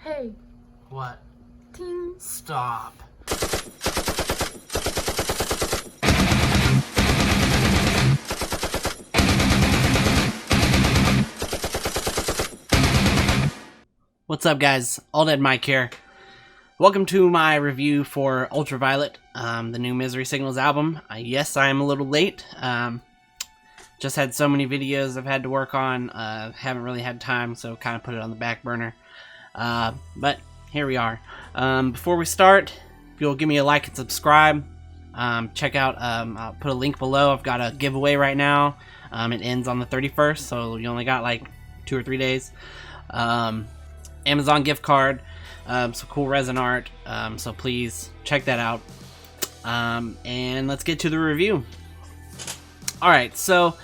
Hey. What? Ting. Stop. What's up, guys? All Dead Mike here. Welcome to my review for Ultraviolet, the new Misery Signals album. Yes, I am a little late. Just had so many videos I've had to work on. Haven't really had time, so kind of put it on the back burner. But here we are. Before we start, if you'll give me a like and subscribe, check out, I'll put a link below. I've got a giveaway right now. It ends on the 31st, so you only got like 2 or 3 days. Amazon gift card, some cool resin art, so please check that out. And let's get to the review. Alright, so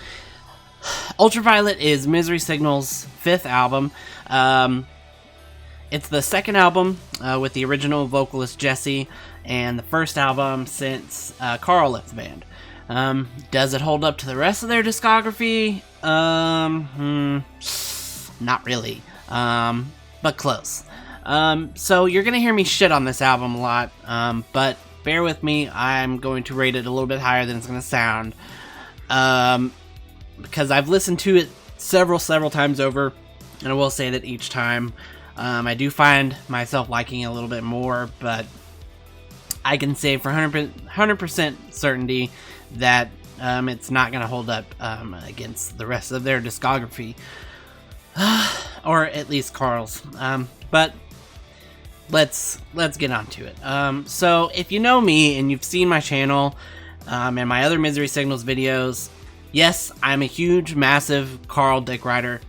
Ultraviolet is Misery Signals' 5th album. It's the 2nd album with the original vocalist Jesse, and the 1st album since Karl left the band. Does it hold up to the rest of their discography? Not really, but close. So you're gonna hear me shit on this album a lot, but bear with me. I'm going to rate it a little bit higher than it's gonna sound. Because I've listened to it several times over, and I will say that each time I do find myself liking it a little bit more, but I can say for 100% certainty that it's not going to hold up against the rest of their discography, or at least Karl's. But let's get on to it. So if you know me and you've seen my channel and my other Misery Signals videos, yes, I'm a huge, massive Karl dick rider,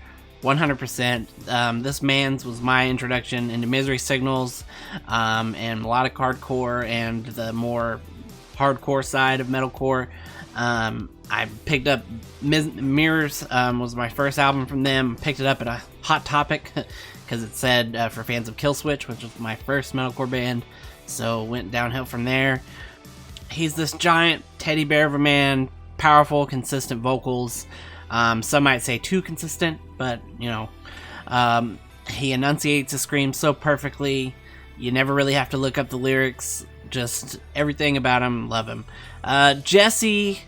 100%. This man's was my introduction into Misery Signals and Melodic Hardcore and the more hardcore side of metalcore. I picked up Mirrors, was my first album from them. Picked it up at a Hot Topic because it said for fans of Killswitch, which was my first metalcore band. So went downhill from there. He's this giant teddy bear of a man, powerful, consistent vocals. Some might say too consistent, but you know, he enunciates his screams so perfectly. You never really have to look up the lyrics. Just everything about him, love him. Jesse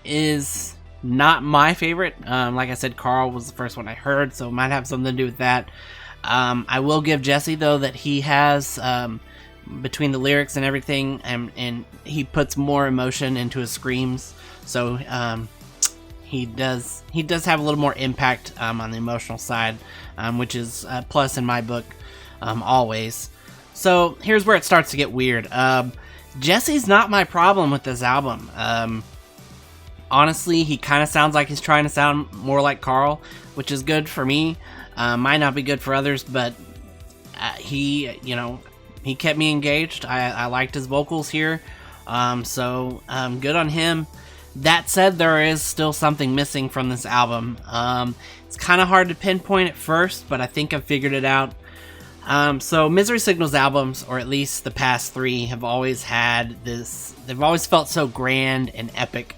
is not my favorite. Like I said, Karl was the first one I heard, so it might have something to do with that. I will give Jesse, though, that he has, between the lyrics and everything, and he puts more emotion into his screams, so he does have a little more impact on the emotional side, which is a plus in my book, always. So here's where it starts to get weird. Jesse's not my problem with this album. Honestly, he kind of sounds like he's trying to sound more like Karl, which is good for me. Might not be good for others, but he kept me engaged. I liked his vocals here, so good on him. That said, there is still something missing from this album. It's kind of hard to pinpoint at first, but I think I've figured it out. So Misery Signals albums, or at least the past 3, have always had this, they've always felt so grand and epic.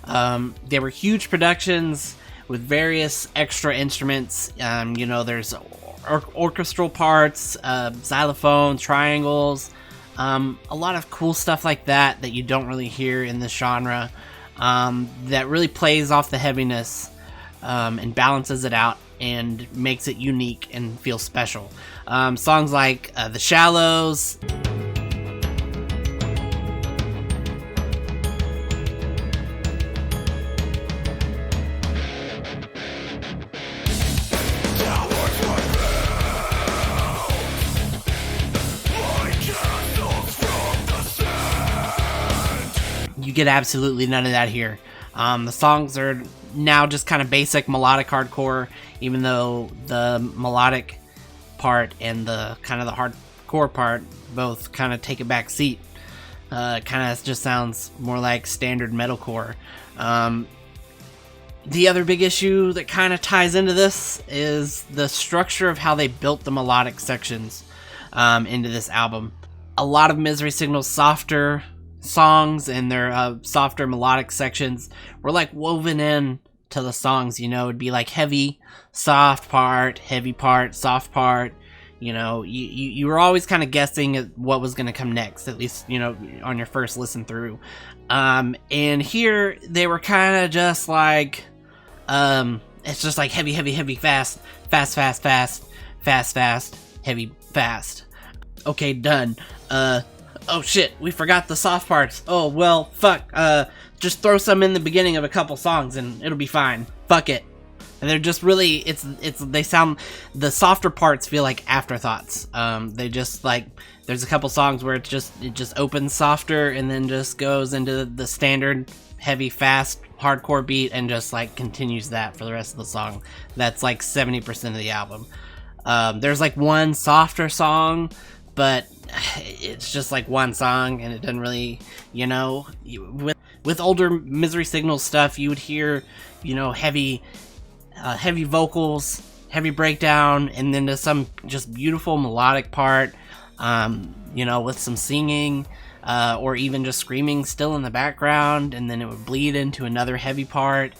They were huge productions with various extra instruments. There's orchestral parts, xylophones, triangles, a lot of cool stuff like that you don't really hear in this genre, that really plays off the heaviness and balances it out and makes it unique and feel special. Songs like The Shallows, you get absolutely none of that here. The songs are now just kind of basic melodic hardcore, even though the melodic part and the kind of the hardcore part both kind of take a back seat. Kind of just sounds more like standard metalcore. The other big issue that kind of ties into this is the structure of how they built the melodic sections into this album. A lot of Misery Signals' softer songs and their softer melodic sections were like woven in to the songs. It'd be like heavy, soft part, heavy part, soft part. You know, you were always kind of guessing at what was going to come next, at least, you know, on your first listen through. And here they were kind of just like, it's just like heavy, heavy, heavy, fast, fast, fast, fast, fast, fast, heavy, fast. Okay, done. Oh shit, we forgot the soft parts. Oh, well, fuck. Just throw some in the beginning of a couple songs and it'll be fine. Fuck it. And they're just really, they sound, the softer parts feel like afterthoughts. They just like, there's a couple songs where it just opens softer and then just goes into the standard heavy, fast, hardcore beat and just like continues that for the rest of the song. That's like 70% of the album. There's like one softer song, but it's just like one song and it doesn't really, you know, with older Misery Signals stuff, you would hear, you know, heavy vocals, heavy breakdown, and then to some just beautiful melodic part, you know, with some singing, or even just screaming still in the background, and then it would bleed into another heavy part.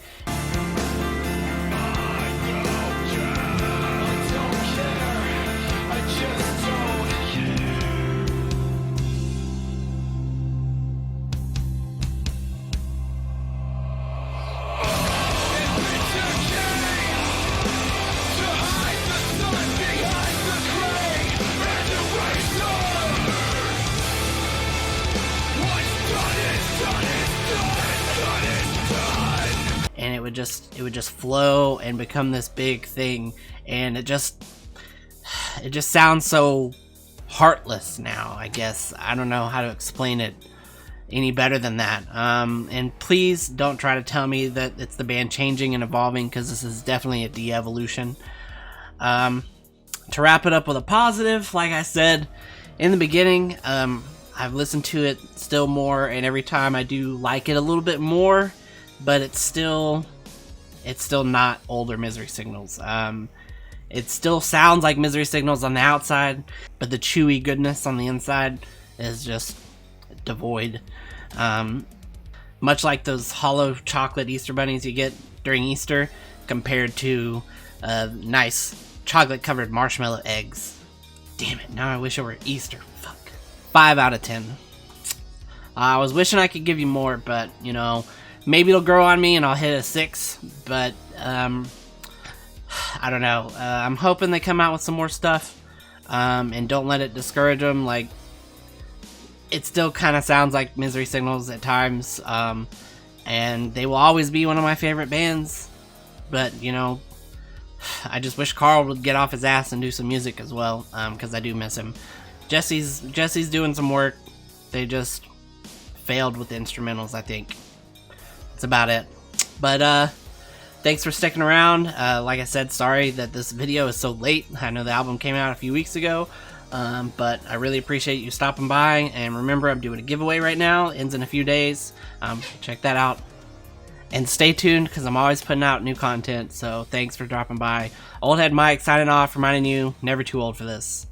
And it would just flow and become this big thing, and it just sounds so heartless now, I guess. I don't know how to explain it any better than that. And please don't try to tell me that it's the band changing and evolving, because this is definitely a de-evolution. To wrap it up with a positive, like I said in the beginning, I've listened to it still more, and every time I do like it a little bit more, but it's still not older Misery Signals. It still sounds like Misery Signals on the outside, but the chewy goodness on the inside is just devoid. Much like those hollow chocolate Easter bunnies you get during Easter, compared to nice chocolate covered marshmallow eggs. Damn it, now I wish it were Easter. Fuck. 5 out of 10. I was wishing I could give you more, but, you know, maybe it'll grow on me and I'll hit a 6, but I don't know. I'm hoping they come out with some more stuff, and don't let it discourage them. Like, it still kind of sounds like Misery Signals at times, and they will always be one of my favorite bands, but, you know, I just wish Karl would get off his ass and do some music as well, because I do miss him. Jesse's doing some work. They just failed with the instrumentals, I think. That's about it. But thanks for sticking around. Like I said, sorry that this video is so late. I know the album came out a few weeks ago, but I really appreciate you stopping by. And remember, I'm doing a giveaway right now. Ends in a few days. Check that out. And stay tuned, because I'm always putting out new content. So thanks for dropping by. Old Head Mike signing off, reminding you, never too old for this.